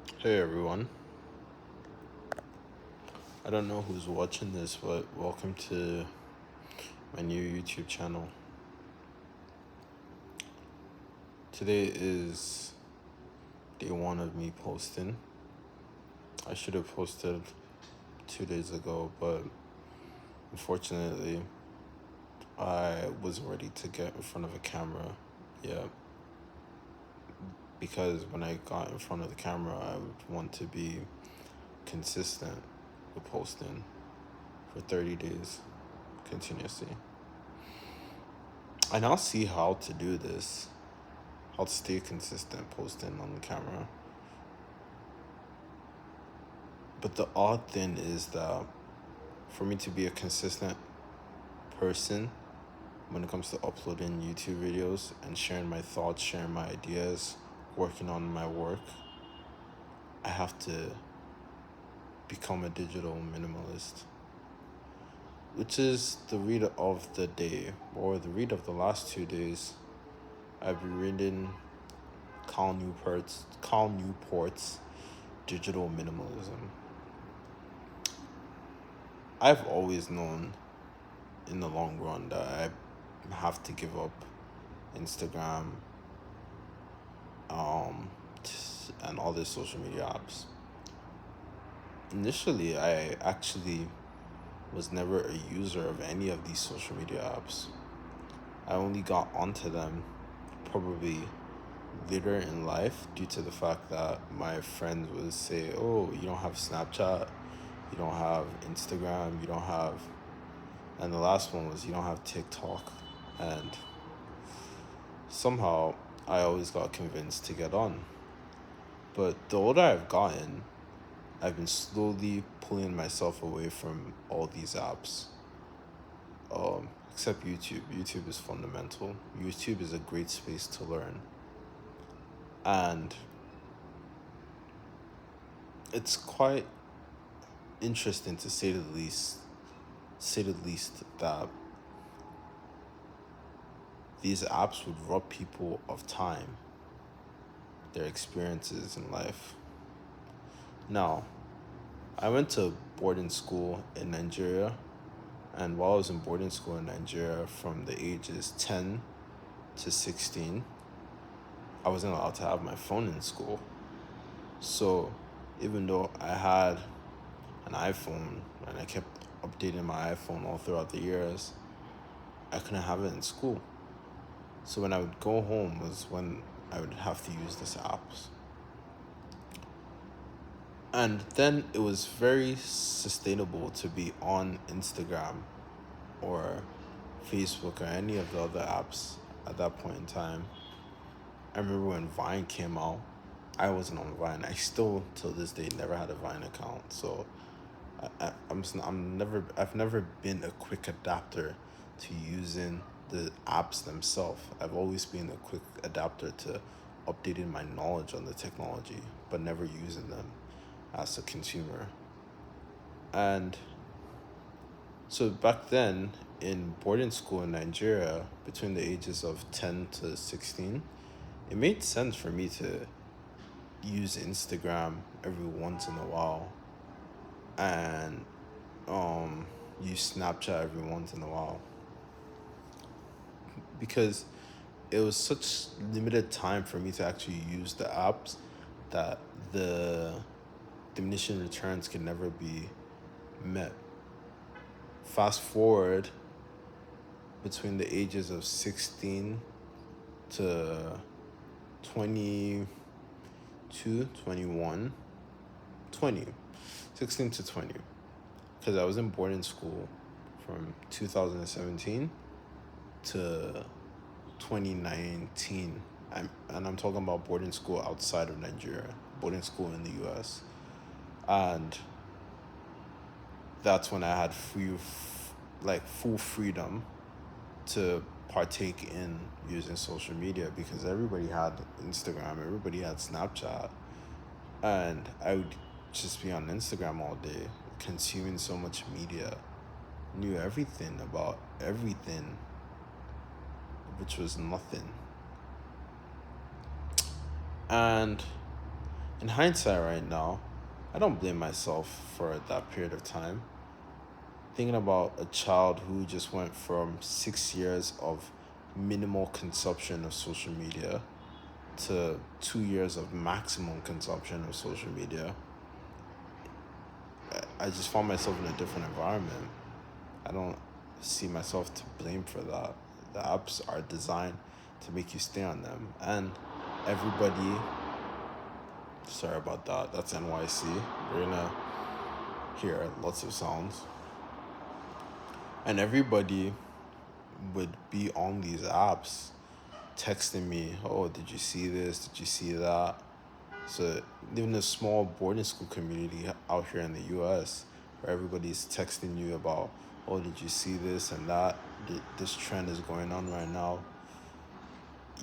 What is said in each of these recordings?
Hey everyone. I don't know who's watching this, but welcome to my new YouTube channel. Today is day one of me posting. I should have posted 2 days ago, but unfortunately, I wasn't ready to get in front of a camera yet. Because when I got in front of the camera, I would want to be consistent with posting for 30 days continuously. I now see how to do this. I'll stay consistent posting on the camera. But the odd thing is that for me to be a consistent person when it comes to uploading YouTube videos and sharing my thoughts, sharing my ideas, working on my work, I have to become a digital minimalist. Which is the read of the day, or the read of the last 2 days. I've been reading Cal Newport's Digital Minimalism. I've always known in the long run that I have to give up Instagram, and all the social media apps. Initially, I actually was never a user of any of these social media apps. I only got onto them probably later in life due to the fact that my friends would say, "Oh, you don't have Snapchat, you don't have Instagram, you don't have," and the last one was, "You don't have TikTok," and somehow I always got convinced to get on. But the older I've gotten, I've been slowly pulling myself away from all these apps. Except YouTube. YouTube is fundamental. YouTube is a great space to learn. And it's quite interesting to say the least that these apps would rob people of time, their experiences in life. Now, I went to boarding school in Nigeria, and while I was in boarding school in Nigeria from the ages 10 to 16, I wasn't allowed to have my phone in school. So even though I had an iPhone and I kept updating my iPhone all throughout the years, I couldn't have it in school. So when I would go home was when I would have to use these apps. And then it was very sustainable to be on Instagram or Facebook or any of the other apps at that point in time. I remember when Vine came out, I wasn't on Vine. I still, till this day, never had a Vine account. So I've never been a quick adapter to using the apps themselves. I've always been a quick adapter to updating my knowledge on the technology, but never using them as a consumer. And so back then in boarding school in Nigeria, between the ages of 10 to 16, it made sense for me to use Instagram every once in a while and use Snapchat every once in a while because it was such limited time for me to actually use the apps that the diminishing returns could never be met. Fast forward between the ages of 16 to 22, 21, 20, 16 to 20, because I was in boarding school from 2017 to 2019. I'm talking about boarding school outside of Nigeria, boarding school in the US. And that's when I had full freedom to partake in using social media because everybody had Instagram, everybody had Snapchat, and I would just be on Instagram all day, consuming so much media, knew everything about everything, which was nothing. And In hindsight, right now, I don't blame myself for that period of time. Thinking about a child who just went from 6 years of minimal consumption of social media to 2 years of maximum consumption of social media, I just found myself in a different environment. I don't see myself to blame for that. The apps are designed to make you stay on them. And everybody, sorry about that, that's NYC. We're gonna hear lots of sounds. And everybody would be on these apps texting me, oh, did you see this? Did you see that? So even a small boarding school community out here in the US where everybody's texting you about, oh, did you see this and that? This trend is going on right now.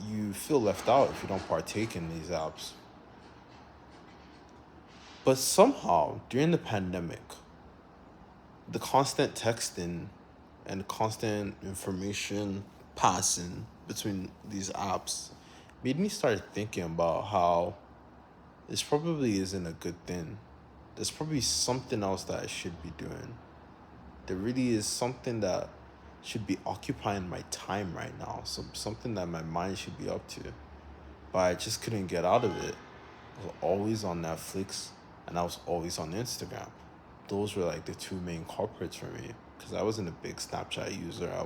You feel left out if you don't partake in these apps. But somehow, during the pandemic, the constant texting and constant information passing between these apps made me start thinking about how this probably isn't a good thing. There's probably something else that I should be doing. There really is something that should be occupying my time right now. So something that my mind should be up to. But I just couldn't get out of it. I was always on Netflix and I was always on Instagram. Those were like the two main culprits for me. Because I wasn't a big Snapchat user. I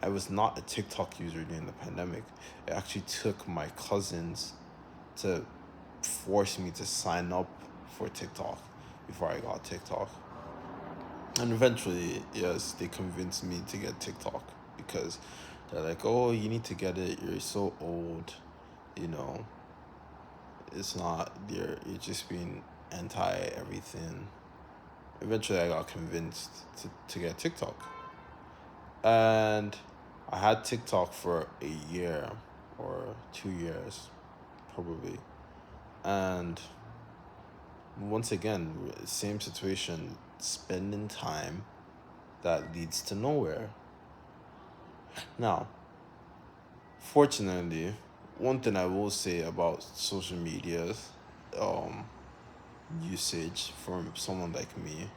was not a TikTok user during the pandemic. It actually took my cousins to force me to sign up for TikTok before I got TikTok. And eventually, yes, they convinced me to get TikTok because they're like, oh, you need to get it. You're so old. You know, it's not, you're just being anti everything. Eventually, I got convinced to get TikTok. And I had TikTok for a year or 2 years, probably. And once again, same situation, spending time that leads to nowhere. Now, fortunately, one thing I will say about social media um, usage for someone like me,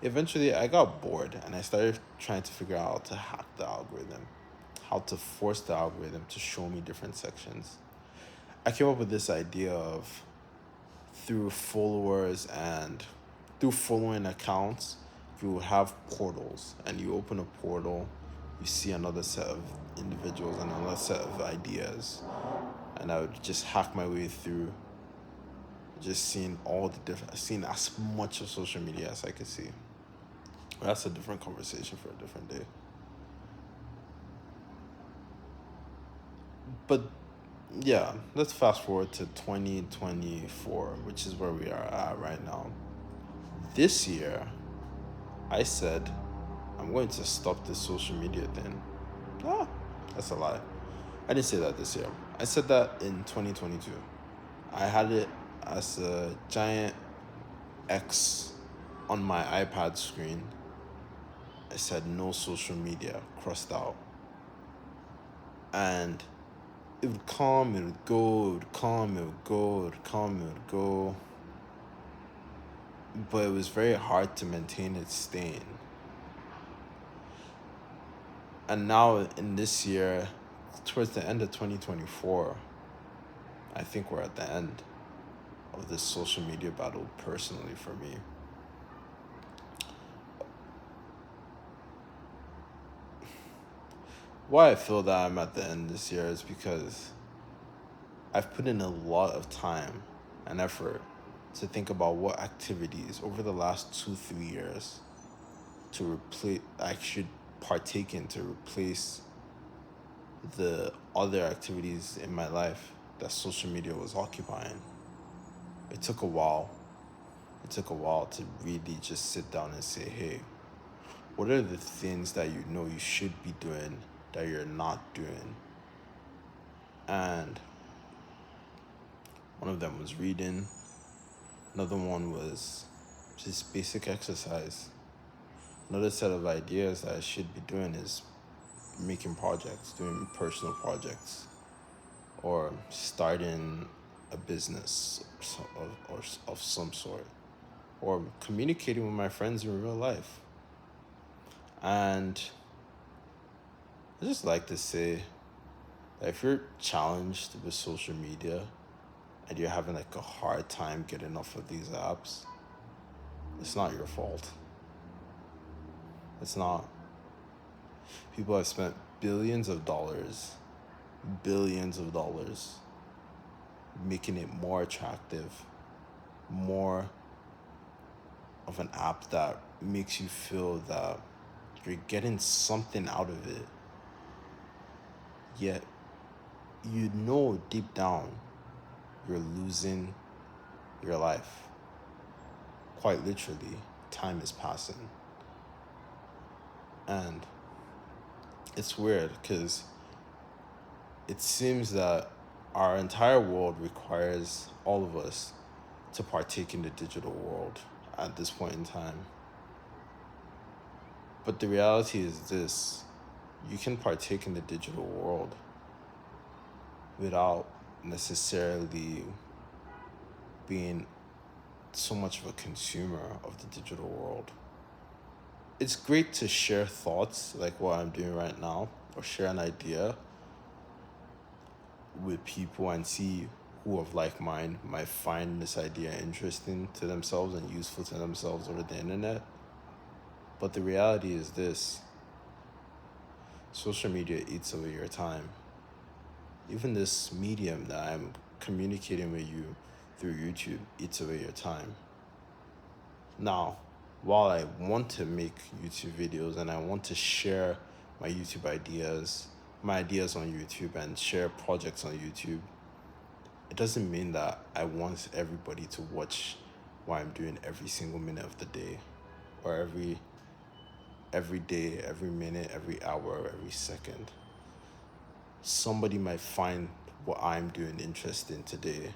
eventually I got bored and I started trying to figure out how to hack the algorithm, how to force the algorithm to show me different sections. I came up with this idea of through followers and through following accounts, you have portals and you open a portal, you see another set of individuals and another set of ideas. And I would just hack my way through just seeing all the different, seeing as much of social media as I could see. That's a different conversation for a different day. But yeah, let's fast forward to 2024, which is where we are at right now. This year, I said, I'm going to stop this social media thing. Ah, that's a lie. I didn't say that this year. I said that in 2022. I had it as a giant X on my iPad screen. I said no social media, crossed out. And it would come, it would go, it would come, it would go, it would come, it would go. But it was very hard to maintain its staying. And now in this year, towards the end of 2024, I think we're at the end of this social media battle personally for me. Why I feel that I'm at the end this year is because I've put in a lot of time and effort to think about what activities over the last 2, 3 years to replace I should partake in to replace the other activities in my life that social media was occupying. It took a while. It took a while to really just sit down and say, hey, what are the things that you know you should be doing that you're not doing? And one of them was reading. Another one was just basic exercise. Another set of ideas that I should be doing is making projects, doing personal projects, or starting a business of some sort, or communicating with my friends in real life. And I just like to say that if you're challenged with social media and you're having like a hard time getting off of these apps, it's not your fault. It's not. People have spent billions of dollars, making it more attractive, more of an app that makes you feel that you're getting something out of it. Yet, you know deep down you're losing your life. Quite literally, time is passing. And it's weird because it seems that our entire world requires all of us to partake in the digital world at this point in time. But the reality is this: you can partake in the digital world without necessarily being so much of a consumer of the digital world. It's great to share thoughts like what I'm doing right now, or share an idea with people and see who of like mind might find this idea interesting to themselves and useful to themselves over the internet. But the reality is this: social media eats away your time. Even this medium that I'm communicating with you through YouTube eats away your time. Now, while I want to make YouTube videos and I want to share my YouTube ideas, my ideas on YouTube, and share projects on YouTube, it doesn't mean that I want everybody to watch what I'm doing every single minute of the day, or every day, every minute, every hour, every second. Somebody might find what I'm doing interesting today,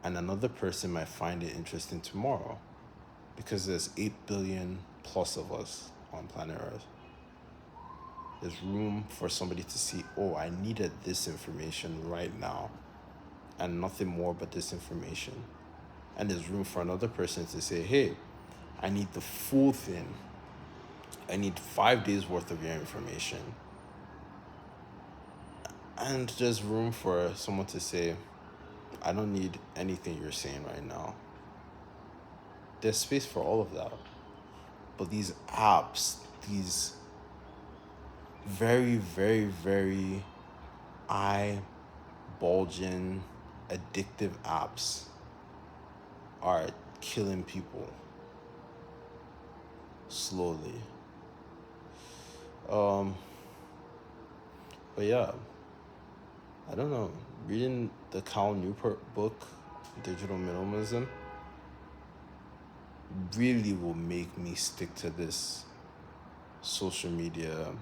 and another person might find it interesting tomorrow, because there's 8 billion plus of us on planet Earth. There's room for somebody to see, oh, I needed this information right now, and nothing more but this information. And there's room for another person to say, hey, I need the full thing. I need 5 days worth of your information. And there's room for someone to say, I don't need anything you're saying right now. There's space for all of that. But these apps, these very, very, very eye bulging, addictive apps are killing people slowly. But yeah, I don't know. Reading the Cal Newport book, Digital Minimalism, really will make me stick to this social media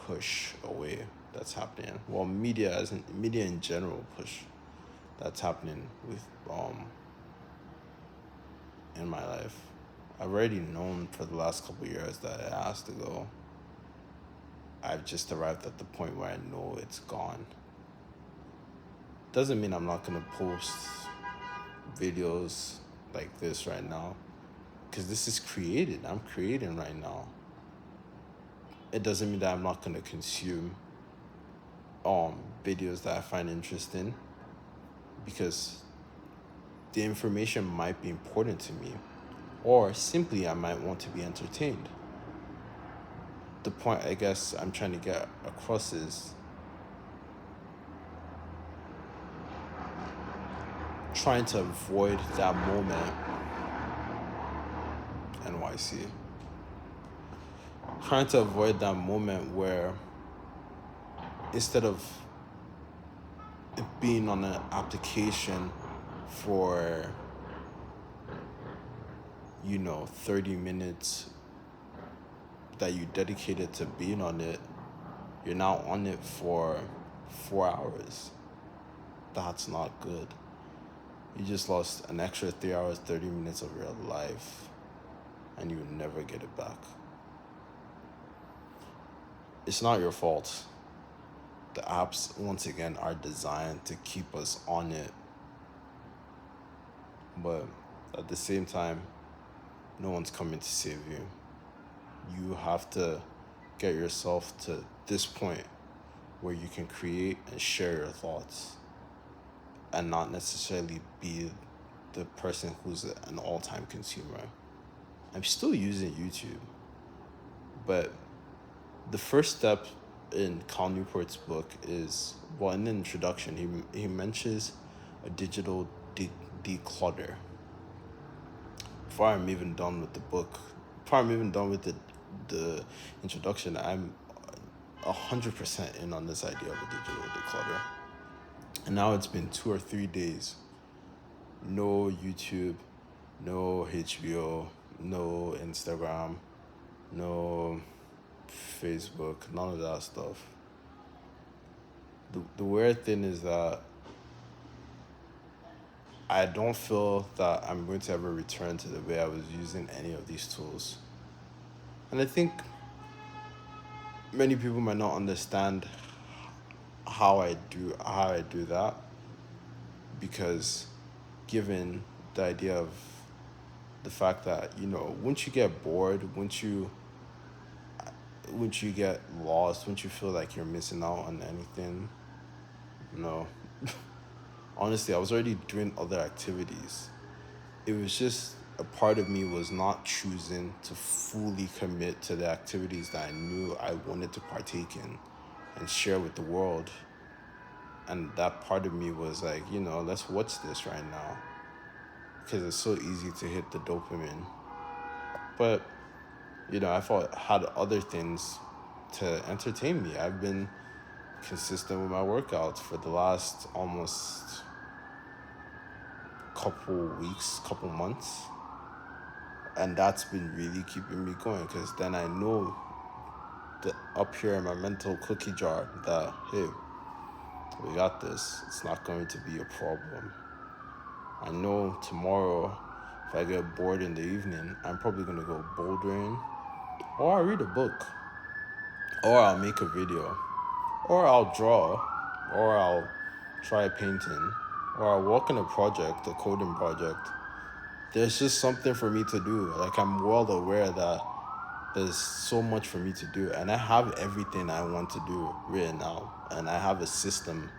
push away that's happening. Well, media in general push that's happening with in my life. I've already known for the last couple of years that it has to go. I've just arrived at the point where I know it's gone. Doesn't mean I'm not gonna post videos like this right now, because this is created. I'm creating right now. It doesn't mean that I'm not gonna consume videos that I find interesting, because the information might be important to me, or simply I might want to be entertained. The point I guess I'm trying to get across is trying to avoid that moment. NYC. Trying to avoid that moment where instead of it being on an application for 30 minutes that you dedicated to being on it, you're now on it for 4 hours. That's not good. You just lost an extra 3 hours, 30 minutes of your life, and you will never get it back. It's not your fault. the apps, once again, are designed to keep us on it, but at the same time, no one's coming to save you. You have to get yourself to this point where you can create and share your thoughts and not necessarily be the person who's an all-time consumer. I'm still using YouTube, but the first step in Cal Newport's book is, well, in the introduction, he mentions a digital declutter. Before I'm even done with the book, before I'm even done with the introduction, I'm 100% in on this idea of a digital declutter. And now it's been 2 or 3 days. No YouTube, no HBO, no Instagram, no Facebook, none of that stuff. The weird thing is that I don't feel that I'm going to ever return to the way I was using any of these tools. And I think many people might not understand how I do that, because given the idea of the fact that, once you get bored, once you get lost, once you feel like you're missing out on anything, no. Honestly, I was already doing other activities. It was just a part of me was not choosing to fully commit to the activities that I knew I wanted to partake in and share with the world. And that part of me was like, let's watch this right now, because it's so easy to hit the dopamine. But, I thought had other things to entertain me. I've been consistent with my workouts for the last almost couple weeks, couple months. And that's been really keeping me going, because then I know that up here in my mental cookie jar that, hey, we got this. It's not going to be a problem. I know tomorrow, if I get bored in the evening, I'm probably going to go bouldering, or I'll read a book, or I'll make a video, or I'll draw, or I'll try painting, or I'll work on a project, a coding project. There's just something for me to do. Like, I'm well aware that there's so much for me to do, and I have everything I want to do written out, and I have a system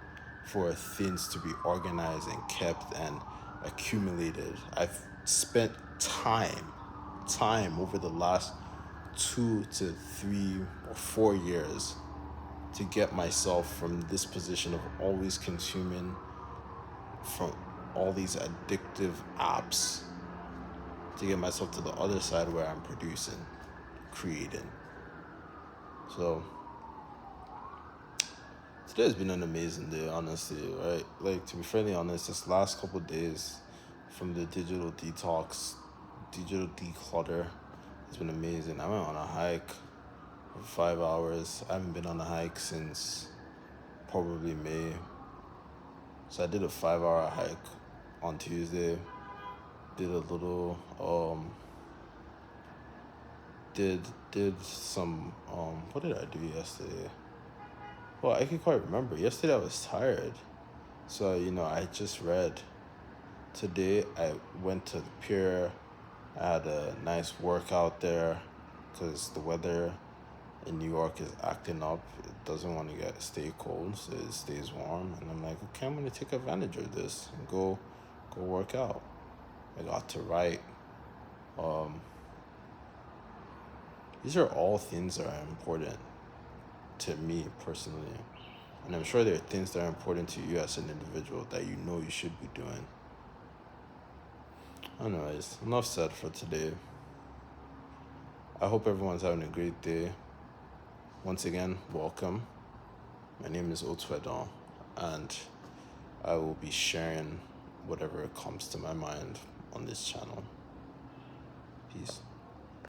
for things to be organized and kept and accumulated. I've spent time over the last 2 to 3 or 4 years to get myself from this position of always consuming from all these addictive apps to get myself to the other side where I'm producing, creating. So today has been an amazing day, honestly, right? Like, to be fairly honest, this last couple of days from the digital declutter has been amazing. I went on a hike for 5 hours. I haven't been on a hike since probably May. So I did a 5-hour hike on Tuesday. Did a little did some what did I do yesterday? Well, I can quite remember. Yesterday I was tired. So, I just read. Today I went to the pier. I had a nice workout there because the weather in New York is acting up. It doesn't want to stay cold, so it stays warm. And I'm like, okay, I'm gonna take advantage of this and go work out. I got to write. These are all things that are important to me personally. And I'm sure there are things that are important to you as an individual that you should be doing. Anyways, enough said for today. I hope everyone's having a great day. Once again, welcome. My name is Otwedon, and I will be sharing whatever comes to my mind on this channel. Peace.